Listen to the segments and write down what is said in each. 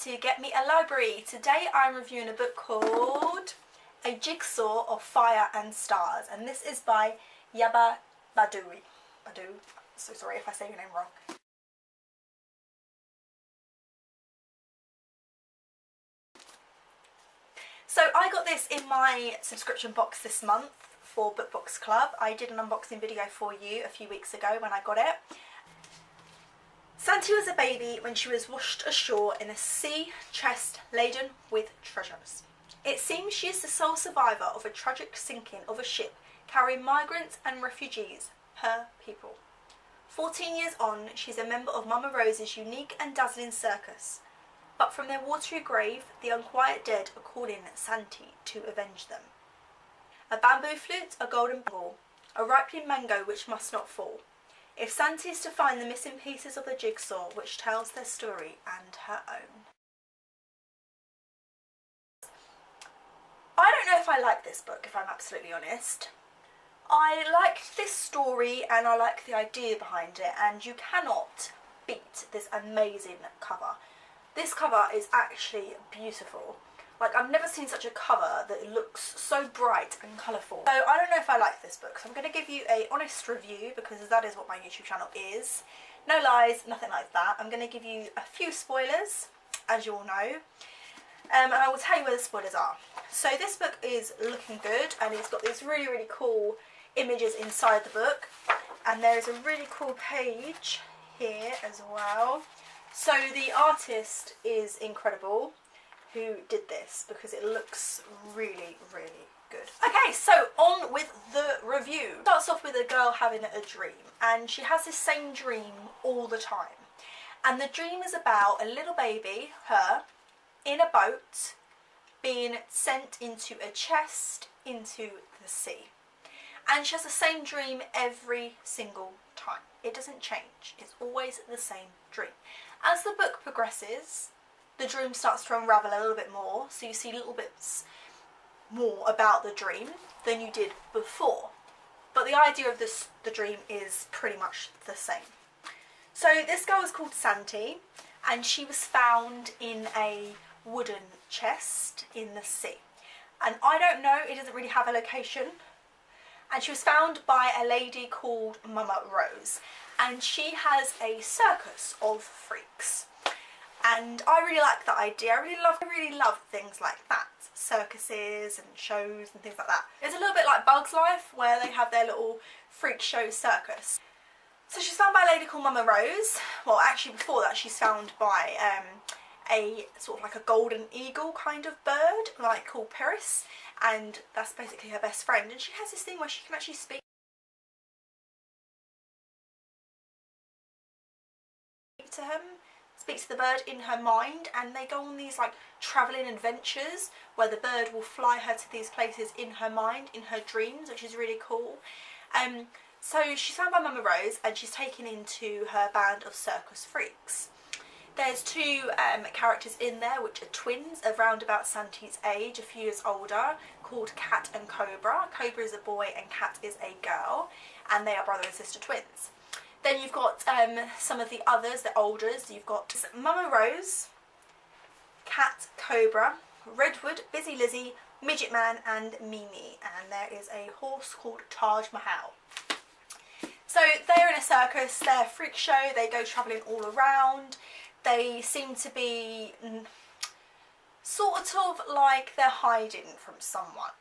to Get Me a Library. Today I'm reviewing a book called A Jigsaw of Fire and Stars, and this is by Yaba Badoe. So sorry if I say your name wrong. So I got this in my subscription box this month for Book Box Club. I did an unboxing video for you a few weeks ago when I got it. Sante was a baby when she was washed ashore in a sea chest laden with treasures. It seems she is the sole survivor of a tragic sinking of a ship carrying migrants and refugees, her people. 14 years on, she's a member of Mamma Rosa's unique and dazzling circus. But from their watery grave, the unquiet dead are calling Sante to avenge them. A bamboo flute, a golden bangle, a ripening mango which must not fall. If Sante is to find the missing pieces of the jigsaw which tells their story and her own. I don't know if I like this book, if I'm absolutely honest. I liked this story and I like the idea behind it, and you cannot beat this amazing cover. This cover is actually beautiful. Like, I've never seen such a cover that looks so bright and colourful. So I don't know if I like this book, so I'm going to give you an honest review because that is what my YouTube channel is. No lies, nothing like that. I'm going to give you a few spoilers, as you all know, and I will tell you where the spoilers are. So this book is looking good, and it's got these really, really cool images inside the book, and there is a really cool page here as well. So the artist is incredible who did this because it looks really, really good. Okay, so on with the review. It starts off with a girl having a dream, and she has this same dream all the time. And the dream is about a little baby, her, in a boat being sent into a chest into the sea. And she has the same dream every single time. It doesn't change. It's always the same dream. As the book progresses, the dream starts to unravel a little bit more, so you see little bits more about the dream than you did before. But the idea of the dream is pretty much the same. So this girl is called Sante, and she was found in a wooden chest in the sea. And I don't know, it doesn't really have a location. And she was found by a lady called Mamma Rosa, and she has a circus of freaks. And I really like that idea. I really love things like that. Circuses and shows and things like that. It's a little bit like Bug's Life, where they have their little freak show circus. So she's found by a lady called Mamma Rosa. Well, actually before that she's found by a sort of like a golden eagle kind of bird, like called Paris. And that's basically her best friend. And she has this thing where she can actually speak to him. Speak to the bird in her mind, and they go on these like travelling adventures where the bird will fly her to these places in her mind, in her dreams, which is really cool. So she's found by Mamma Rosa, and she's taken into her band of circus freaks. There's two characters in there which are twins, around about Sante's age, a few years older, called Cat and Cobra. Cobra is a boy and Cat is a girl, and they are brother and sister twins. Then you've got some of the others, the olders. You've got Mamma Rosa, Cat, Cobra, Redwood, Busy Lizzie, Midget Man and Mimi. And there is a horse called Taj Mahal. So they're in a circus, they're a freak show, they go travelling all around. They seem to be sort of like they're hiding from someone.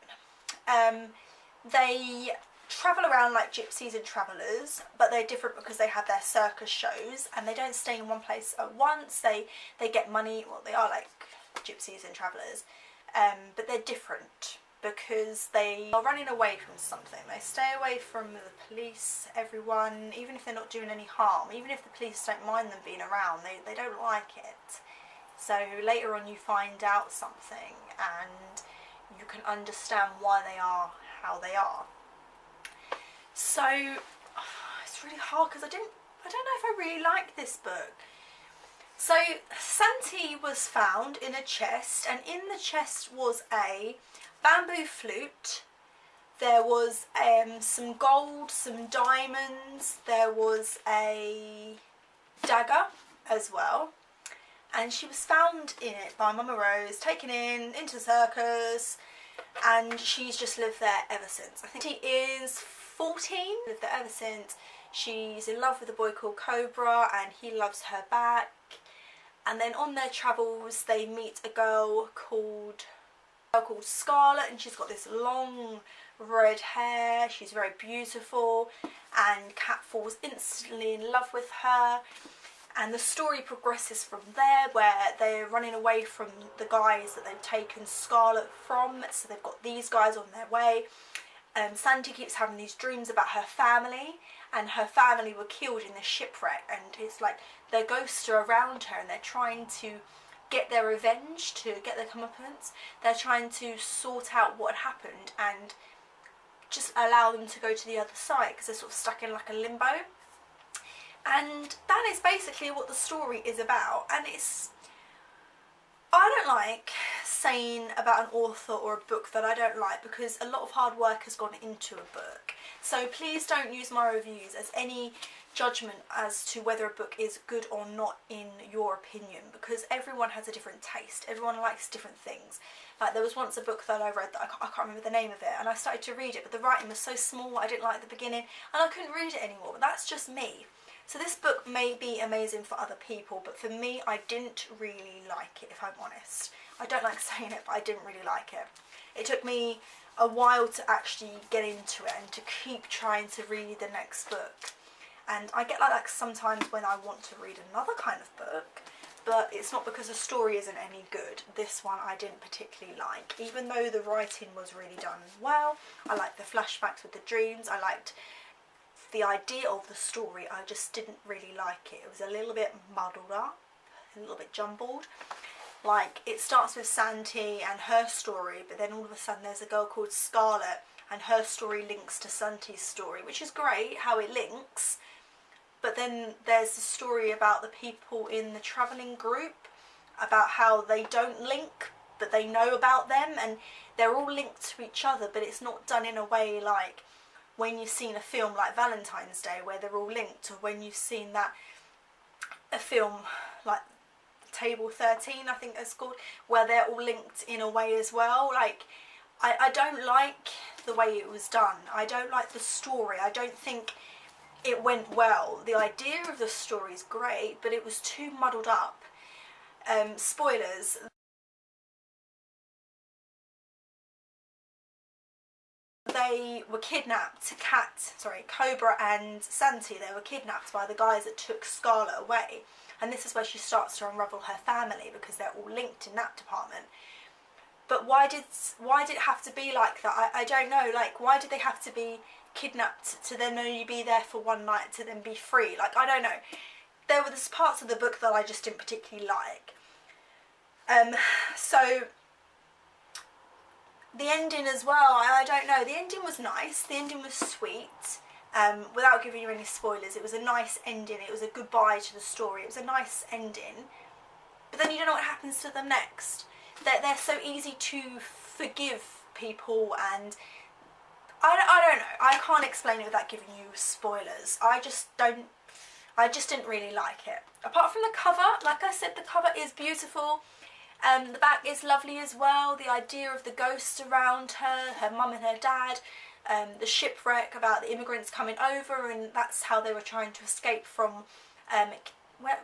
They travel around like gypsies and travellers, but they're different because they have their circus shows and they don't stay in one place at once. They get money. Well, they are like gypsies and travellers, but they're different because they are running away from something. They stay away from the police, everyone, even if they're not doing any harm, even if the police don't mind them being around, they don't like it. So later on you find out something and you can understand why they are how they are. So it's really hard because I don't know if I really like this book. So Sante was found in a chest, and in the chest was a bamboo flute. There was some gold, some diamonds. There was a dagger as well. and she was found in it by Mamma Rose, taken into the circus, and she's just lived there ever since. I think she is 14, lived there ever since. She's in love with a boy called Cobra, and he loves her back. And then on their travels they meet a girl called Scarlet, and she's got this long red hair. She's very beautiful, and Cat falls instantly in love with her. And the story progresses from there, where they're running away from the guys that they've taken Scarlet from. So they've got these guys on their way. Sante keeps having these dreams about her family, and her family were killed in the shipwreck, and it's like their ghosts are around her, and they're trying to get their revenge, to get their comeuppance. They're trying to sort out what had happened and just allow them to go to the other side, because they're sort of stuck in like a limbo. And that is basically what the story is about. And I don't like saying about an author or a book that I don't like, because a lot of hard work has gone into a book. So please don't use my reviews as any judgment as to whether a book is good or not in your opinion, because everyone has a different taste. Everyone likes different things. Like, there was once a book that I read that I can't remember the name of it, and I started to read it, but the writing was so small I didn't like the beginning, and I couldn't read it anymore. But that's just me. So this book may be amazing for other people, but for me, I didn't really like it, if I'm honest. I don't like saying it, but I didn't really like it. It took me a while to actually get into it and to keep trying to read the next book. And I get like that sometimes when I want to read another kind of book, but it's not because the story isn't any good. This one I didn't particularly like, even though the writing was really done well. I liked the flashbacks with the dreams. I liked the idea of the story. I just didn't really like it. It was a little bit muddled up, a little bit jumbled. Like, it starts with Sante and her story, but then all of a sudden there's a girl called Scarlet, and her story links to Sante's story, which is great how it links. But then there's the story about the people in the travelling group, about how they don't link, but they know about them, and they're all linked to each other, but it's not done in a way like when you've seen a film like Valentine's Day, where they're all linked, or when you've seen a film like Table 13, I think it's called, where they're all linked in a way as well. Like, I don't like the way it was done. I don't like the story. I don't think it went well. The idea of the story is great, but it was too muddled up. Spoilers. They were kidnapped, Cobra and Sante, they were kidnapped by the guys that took Scarlet away. And this is where she starts to unravel her family, because they're all linked in that department. But why did it have to be like that? I don't know. Like, why did they have to be kidnapped to then only be there for one night to then be free? Like, I don't know. There were parts of the book that I just didn't particularly like. So the ending as well, I don't know. The ending was nice. The ending was sweet. Without giving you any spoilers, it was a nice ending. It was a goodbye to the story. It was a nice ending. But then you don't know what happens to them next. They're so easy to forgive people, and I don't know. I can't explain it without giving you spoilers. I just didn't really like it. Apart from the cover, like I said, the cover is beautiful. The back is lovely as well. The idea of the ghosts around her, her mum and her dad, the shipwreck about the immigrants coming over, and that's how they were trying to escape from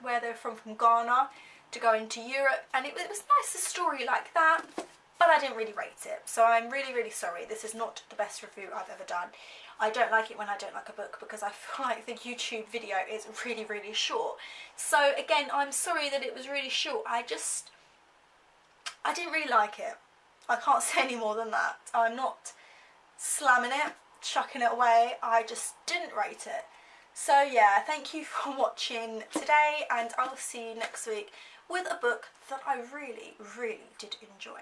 where they're from Ghana, to go into Europe. And it was nice, a story like that, but I didn't really rate it. So I'm really, really sorry. This is not the best review I've ever done. I don't like it when I don't like a book, because I feel like the YouTube video is really, really short. So again, I'm sorry that it was really short. I didn't really like it. I can't say any more than that. I'm not slamming it, chucking it away. I just didn't rate it. So yeah, thank you for watching today, and I'll see you next week with a book that I really, really did enjoy.